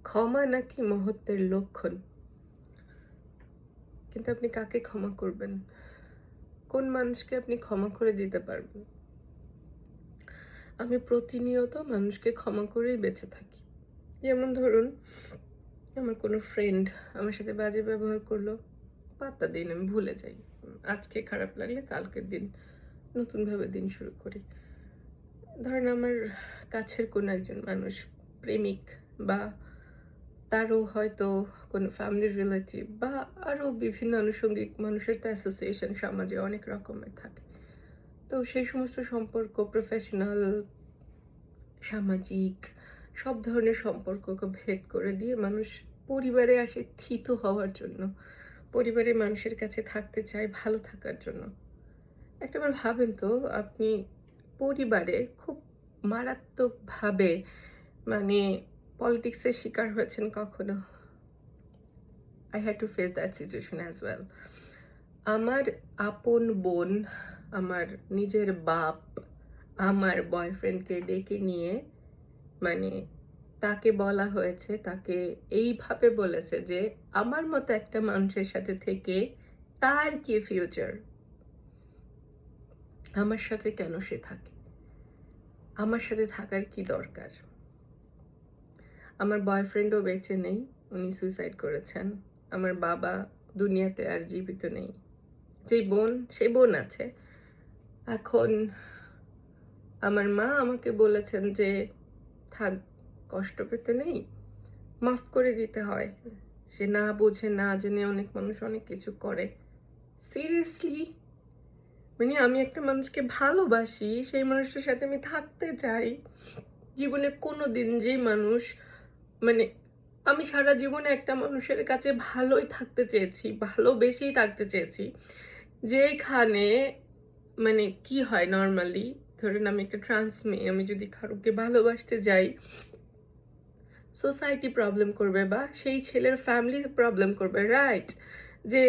ক্ষমা নাকি মহত্বের লক্ষণ? কিন্তু আপনি কাকে ক্ষমা করবেন? কোন মানুষকে আপনি ক্ষমা করে দিতে পারবেন? আমি প্রতিনিয়ত মানুষকে ক্ষমা করেই বেঁচে থাকি। যেমন ধরুন, আমার কোনো ফ্রেন্ড আমার সাথে বাজে ব্যবহার করলো, পাত্তা দিই না, আমি ভুলে যাই। আজকে খারাপ লাগলে কালকের দিন নতুনভাবে দিন শুরু করি। ধরেন আমার কাছের কোনো একজন মানুষ, প্রেমিক বা তারও হয়তো কোনো ফ্যামিলির রিলেটিভ বা আরও বিভিন্ন আনুষঙ্গিক মানুষের তো অ্যাসোসিয়েশন সমাজে অনেক রকমের থাকে। তো সেই সমস্ত সম্পর্ক প্রফেশনাল, সামাজিক সব ধরনের সম্পর্ককে ভেদ করে দিয়ে মানুষ পরিবারে আসে থিত হওয়ার জন্য। পরিবারের মানুষের কাছে থাকতে চায় ভালো থাকার জন্য। একটাবার ভাবেন তো, আপনি পরিবারে খুব মারাত্মকভাবে মানে পলিটিক্সের শিকার হয়েছেন কখনো? I had to face that situation as well. আমার আপন বোন, আমার নিজের বাপ, আমার বয়ফ্রেন্ডকে ডেকে নিয়ে মানে তাকে বলা হয়েছে, তাকে এইভাবে বলেছে যে, আমার মতো একটা মানুষের সাথে থেকে তার কি ফিউচার? আমার সাথে কেন সে থাকে? আমার সাথে থাকার কি দরকার? আমার বয়ফ্রেন্ডও বেঁচে নেই, উনি সুইসাইড করেছেন। আমার বাবা দুনিয়াতে আর জীবিত নেই। যেই বোন, সেই বোন আছে। এখন আমার মা আমাকে বলেছেন যে, "থাক, কষ্ট পেতে নেই, মাফ করে দিতে হয়।" সে না বুঝে না জেনে অনেক মানুষ অনেক কিছু করে। সিরিয়াসলি? মানে আমি একটা মানুষকে ভালোবাসি, সেই মানুষটার সাথে আমি থাকতে চাই। জীবনে কোনোদিন যেই মানুষ মানে আমি সারা জীবনে একটা মানুষের কাছে ভালোই থাকতে চেয়েছি, ভালোবেসেই থাকতে চেয়েছি। যেইখানে মানে কি হয় নরমালি, ধরুন আমি একটা ট্রান্স মেয়ে, আমি যদি কারোকে ভালোবাসতে যাই, সোসাইটি প্রবলেম করবে বা সেই ছেলের ফ্যামিলি প্রবলেম করবে, রাইট? যে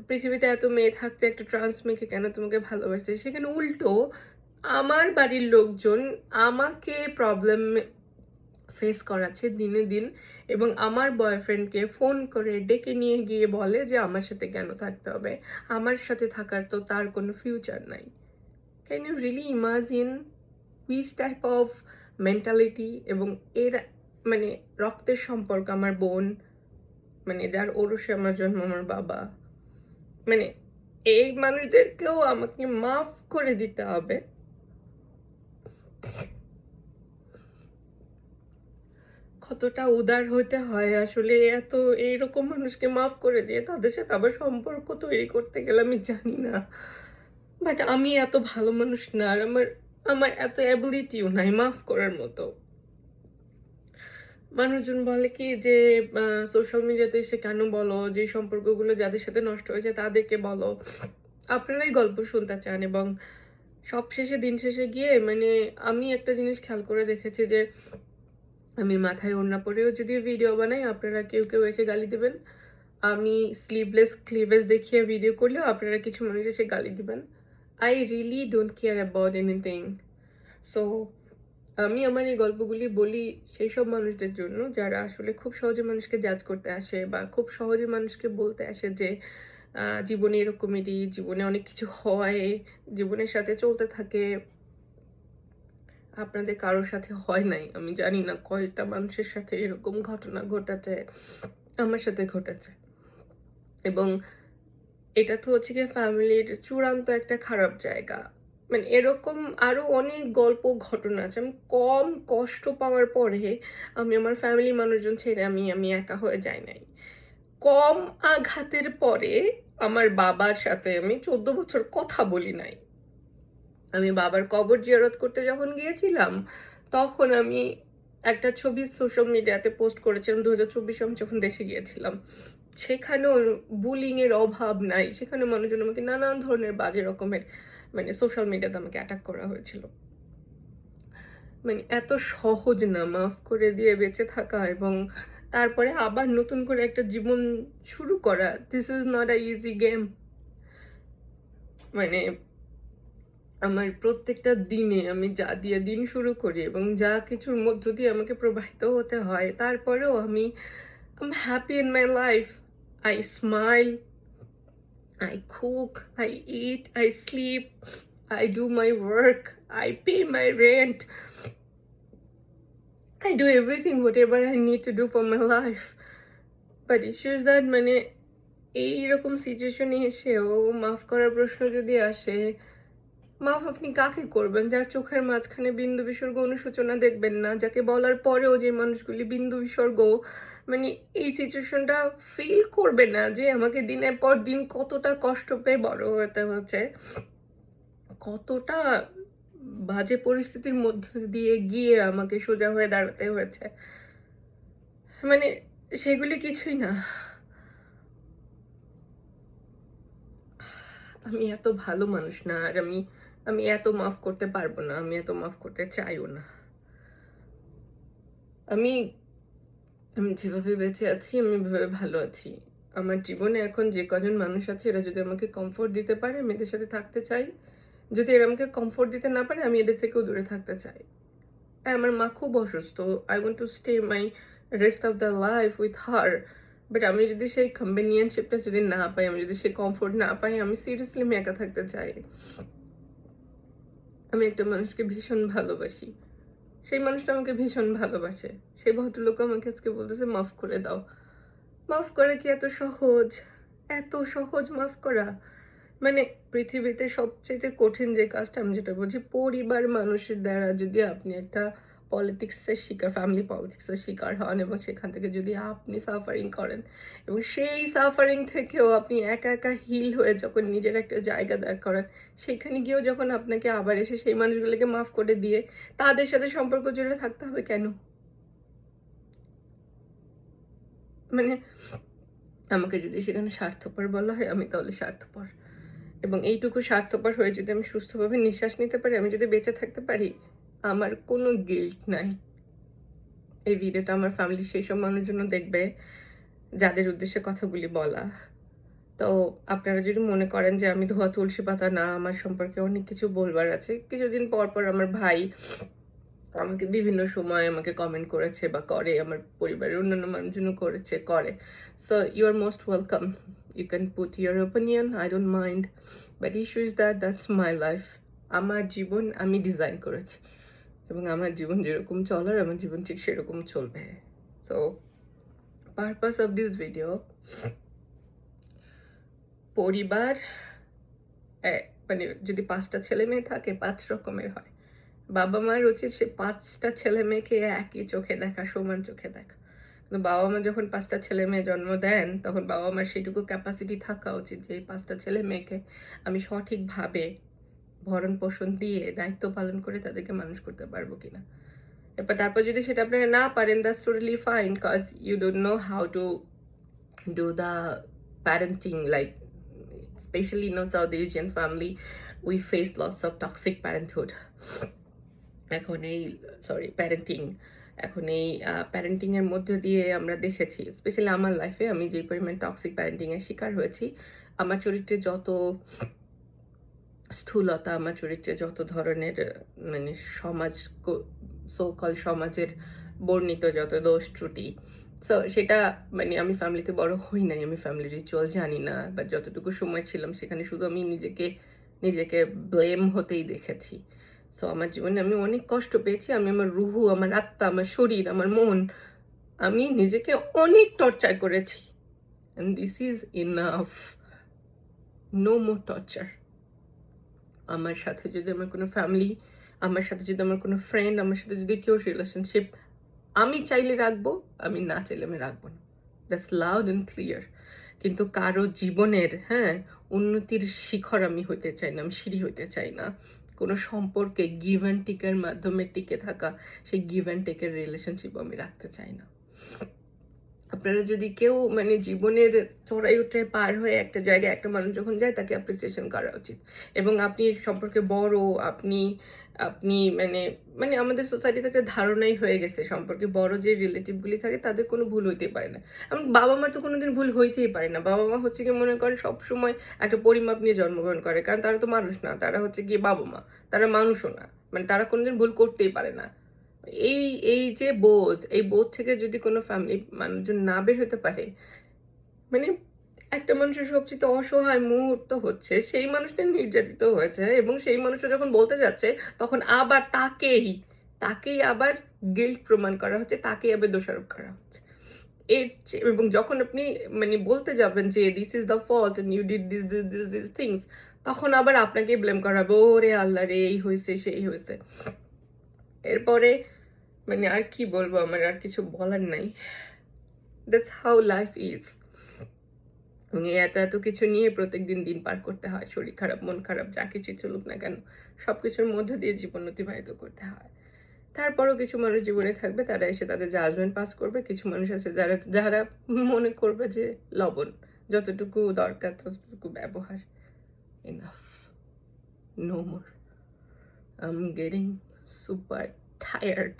পৃথিবীতে এত মেয়ে থাকতে একটা ট্রান্স মেয়েকে কেন তোমাকে ভালোবাসছে? সেখানে উল্টো আমার বাড়ির লোকজন আমাকে প্রবলেম ফেস করাচ্ছে দিনে দিন, এবং আমার বয়ফ্রেন্ডকে ফোন করে ডেকে নিয়ে গিয়ে বলে যে আমার সাথে কেন থাকতে হবে? আমার সাথে থাকার তো তার কোনো ফিউচার নাই। Can you really imagine which type of mentality? এবং এর মানে রক্তের সম্পর্ক আমার বোন, মানে যার ঔরসে আমার জন্ম আমার বাবা। মানে এই মানুষদেরকেও আমাকে মাফ করে দিতে হবে। কতটা উদার হতে হয় আসলে, এত এইরকম মানুষকে মাফ করে দিয়ে তাদের সাথে আবার সম্পর্ক তৈরি করতে গেলে আমি জানি না। বাট আমি এত ভালো মানুষ না, আর আমার আমার এত অ্যাবিলিটিও নাই মাফ করার মতো। মানুষজন বলে কি যে সোশ্যাল মিডিয়াতে এসে কেন বলো, যে সম্পর্কগুলো যাদের সাথে নষ্ট হয়েছে তাদেরকে বলো। আপনারাই গল্প শুনতে চান, এবং সবশেষে দিন শেষে গিয়ে মানে আমি একটা জিনিস খেয়াল করে দেখেছি যে আমি মাথায় ওড়না পরেও যদি ভিডিও বানাই, আপনারা কেউ কেউ এসে গালি দিবেন। আমি স্লিভলেস ক্লিভেজ দেখিয়ে ভিডিও করলেও আপনারা কিছু মানুষ এসে গালি দিবেন। I really don't care about anything. So আমি আমার এই গল্পগুলি বলি সেই সব মানুষদের জন্য যারা আসলে খুব সহজে মানুষকে জাজ করতে আসে বা খুব সহজে মানুষকে বলতে আসে যে জীবনে এরকমেরই, জীবনে অনেক কিছু হয়, জীবনের সাথে চলতে থাকে। আপনাদের কারোর সাথে হয় নাই। আমি জানি না কয়টা মানুষের সাথে এরকম ঘটনা ঘটেছে। আমার সাথে ঘটেছে। এবং এটা তো হচ্ছে গিয়ে ফ্যামিলির চূড়ান্ত একটা খারাপ জায়গা। মানে এরকম আরো অনেক গল্প ঘটনা আছে। আমি কম কষ্ট পাওয়ার পরে আমি আমার ফ্যামিলি মানুষজন ছেড়ে আমি একা হয়ে যাই নাই। কম আঘাতের পরে আমার বাবার সাথে আমি ১৪ বছর কথা বলি নাই। আমি বাবার কবর জিয়ারত করতে যখন গিয়েছিলাম, তখন আমি একটা ছবি সোশ্যাল মিডিয়াতে পোস্ট করেছিলাম ২০২৪ আমি যখন দেশে গিয়েছিলাম। সেখানেও বুলিং এর অভাব নাই। সেখানে মানুষজন আমাকে নানান ধরনের বাজে রকমের মানে সোশ্যাল মিডিয়াতে আমাকে অ্যাটাক করা হয়েছিল। মানে এত সহজ না মাফ করে দিয়ে বেঁচে থাকা, এবং তারপরে আবার নতুন করে একটা জীবন শুরু করা। This is not a easy game. মানে আমার প্রত্যেকটা দিনে আমি যা দিয়ে দিন শুরু করি এবং যা কিছুর মধ্য দিয়ে আমাকে প্রবাহিত হতে হয়, তারপরেও I'm happy in my life. I smile, I cook, I eat, I sleep, I do my work, I pay my rent, I do everything whatever I need to do for my life. But issues that মানে এইরকম সিচুয়েশনে এসেও মাফ করার প্রশ্ন যদি আসে, মাফ আপনি কাকে করবেন? যার চোখের মাঝখানে বিন্দু বিসর্গ অনুশোচনা দেখবেন না, যাকে বলার পরেও যে মানুষগুলি বিন্দু বিসর্গ মানে এই সিচুয়েশনটা ফিল করবে না যে আমাকে দিনের পর দিন কতটা কষ্ট পেয়ে বড় হতে হচ্ছে, কতটা বাজে পরিস্থিতির মধ্য দিয়ে গিয়ে আমাকে সোজা হয়ে দাঁড়াতে হয়েছে। মানে সেগুলি কিছুই না। আমি এত ভালো মানুষ না, আর আমি এত মাফ করতে পারবো না, আমি এত মাফ করতে চাইও না। আমি আমি যেভাবে বেঁচে আছি আমি এভাবে ভালো আছি। আমার জীবনে এখন যে কজন মানুষ আছে এরা যদি আমাকে কমফোর্ট দিতে পারে আমি এদের সাথে থাকতে চাই। যদি এরা আমাকে কমফোর্ট দিতে না পারে আমি এদের থেকেও দূরে থাকতে চাই। আমার মা খুব অসুস্থ। I want to stay my rest of the life with her. But আমি যদি সেই কম্পেনিয়নশিপটা যদি না পাই, আমি যদি সেই কমফোর্ট না পাই, আমি সিরিয়াসলি আমি একা থাকতে চাই। আমি একটা মানুষকে ভীষণ ভালোবাসি। সেই মানুষটা আমাকে ভীষণ ভালোবাসে। সেই ভদ্রলোক আমাকে আজকে বলতেছে, "মাফ করে দাও।" মাফ করা কি এত সহজ? এত সহজ মাফ করা? মানে পৃথিবীতে সবচাইতে কঠিন যে কাজটা আমি যেটা বুঝি, পরিবার মানুষের দ্বারা যদি আপনি একটা পলিটিক্সের শিকার, ফ্যামিলি পলিটিক্সের শিকার হন এবং সেখান থেকে যদি আপনি সাফারিং করেন এবং সেই সাফারিং থেকেও আপনি একা একা হিল হয়ে যখন নিজের একটা জায়গা দাঁড় করান, সেখানে গিয়েও যখন আপনাকে আবার এসে সেই মানুষগুলোকে মাফ করে দিয়ে তাদের সাথে সম্পর্ক জুড়ে থাকতে হবে কেন? মানে আমাকে যদি সেখানে স্বার্থপর বলা হয়, আমি তাহলে স্বার্থপর। এবং এইটুকু স্বার্থপর হয়ে যদি আমি সুস্থভাবে নিঃশ্বাস নিতে পারি, আমি যদি বেঁচে থাকতে পারি, আমার কোনো গিল্ট নাই। এই ভিডিওটা আমার ফ্যামিলির সেইসব মানুষের জন্য দেখবে, যাদের উদ্দেশ্যে কথাগুলি বলা। তো আপনারা যদি মনে করেন যে আমি ধোয়া তুলসী পাতা না, আমার সম্পর্কে অনেক কিছু বলবার আছে। কিছুদিন পর, পর আমার ভাই আমাকে বিভিন্ন সময় আমাকে কমেন্ট করেছে বা করে, আমার পরিবারের অন্যান্য মানুষজনও করেছে, করে। So you are most welcome. You can put your opinion, I don't mind. But issue is that's my life. আমার জীবন আমি ডিজাইন করেছি এবং আমার জীবন যেরকম চলার, আমার জীবন ঠিক সেরকম চলবে। So purpose of this video, পরিবার মানে যদি ৫টা ছেলে মেয়ে থাকে ৫ রকমের হয়। বাবা মায়ের উচিত সে ৫টা ছেলে মেয়েকে একই চোখে দেখা, সমান চোখে দেখা। কিন্তু বাবা মা যখন ৫টা ছেলে মেয়ে জন্ম দেন, তখন বাবা মার সেইটুকু ক্যাপাসিটি থাকা উচিত যে এই ৫টা ছেলে মেয়েকে আমি সঠিকভাবে ভরণ পোষণ দিয়ে দায়িত্ব পালন করে তাদেরকে মানুষ করতে পারবো কিনা। এবার তারপর যদি সেটা আপনারা না পারেন, that's totally fine, cause you don't know how to do the parenting, like especially in a South Asian family we face lots of toxic parenthood. এখন এই প্যারেন্টিং, এখন এই প্যারেন্টিং এর মধ্যে দিয়ে আমরা দেখেছি, স্পেশালি আমার লাইফে আমি যে পরিমাণ টক্সিক প্যারেন্টিং এর শিকার হয়েছি, আমার চরিত্রে যত স্থূলতা, আমার চরিত্রে যত ধরনের মানে সমাজের বর্ণিত যত দোষ ত্রুটি, সো সেটা মানে আমি ফ্যামিলিতে বড় হই নাই, আমি ফ্যামিলি রিচুয়াল জানি না, বা যতটুকু সময় ছিলাম সেখানে শুধু আমি নিজেকে ব্লেম হতেই দেখেছি। সো আমার জীবনে আমি অনেক কষ্ট পেয়েছি, আমি আমার রুহু, আমার আত্মা, আমার শরীর, আমার মন, আমি নিজেকে অনেক টর্চার করেছি। And this is enough, no more torture. আমার সাথে যদি আমার কোনো ফ্যামিলি, আমার সাথে যদি আমার কোনো ফ্রেন্ড, আমার সাথে যদি কেউ রিলেশনশিপ আমি চাইলে রাখবো, আমি না চাইলে আমি রাখবো না। That's loud and clear. কিন্তু কারো জীবনের উন্নতির শিখর আমি হইতে চাই না, আমি সিঁড়ি হইতে চাই না। কোনো সম্পর্কে গিভ অ্যান্ড টেকের মাধ্যমে টিকে থাকা, সেই গিভ অ্যান্ড টেকের রিলেশনশিপ আমি রাখতে চাই না। আপনারা যদি কেউ মানে জীবনের চড়াই উতরাই পার হয়ে একটা জায়গায় একটা মানুষ যখন যায়, তাকে অ্যাপ্রিসিয়েশন করা উচিত। এবং আপনি সম্পর্কে বড়, আপনি আপনি মানে মানে আমাদের সোসাইটিতে একটা ধারণাই হয়ে গেছে সম্পর্কে বড় যে রিলেটিভগুলি থাকে তাদের কোনো ভুল হইতেই পারে না। এমন বাবা-মার তো কোনোদিন ভুল হইতেই পারে না। বাবা-মা হচ্ছে গিয়ে মনে করেন সবসময় একটা পরিমাপ নিয়ে জন্মগ্রহণ করে। কারণ তারা তো মানুষ না। তারা হচ্ছে গিয়ে বাবা-মা। তারা মানুষও না। মানে তারা কোনোদিন ভুল করতেই পারে না। এই এই যে বোধ, এই বোধ থেকে যদি কোনো ফ্যামিলির মানুষজন না বের হতে পারে, মানে একটা মানুষের সবচাইতে অসহায় মুহূর্ত হচ্ছে সেই মানুষটা নির্যাতিত হয়েছে এবং সেই মানুষটা যখন বলতে যাচ্ছে তখন আবার তাকেই আবার গিল্ট প্রমাণ করা হচ্ছে, তাকেই আবার দোষারোপ করা হচ্ছে। এবং যখন আপনি মানে বলতে যাবেন যে this is the fault and you did this things, তখন আবার আপনাকেই ব্লেম করা হবে, ওরে আল্লাহ রে, এই হয়েছে সেই হয়েছে। এরপরে মানে আর কি বলবো, আমার আর কিছু বলার নাই। That's how life is. এবং এই এত কিছু নিয়ে প্রত্যেকদিন দিন পার করতে হয়। শরীর খারাপ, মন খারাপ, যা কিছুই চলুক না কেন, সবকিছুর মধ্য দিয়ে জীবন অতিবাহিত করতে হয়। তারপরও কিছু মানুষ জীবনে থাকবে, তারা এসে তাদের জাজমেন্ট পাস করবে। কিছু মানুষ আছে যারা মনে করবে যে লবণ, যতটুকু দরকার ততটুকু ব্যবহার। Enough, no more. I am getting super tired.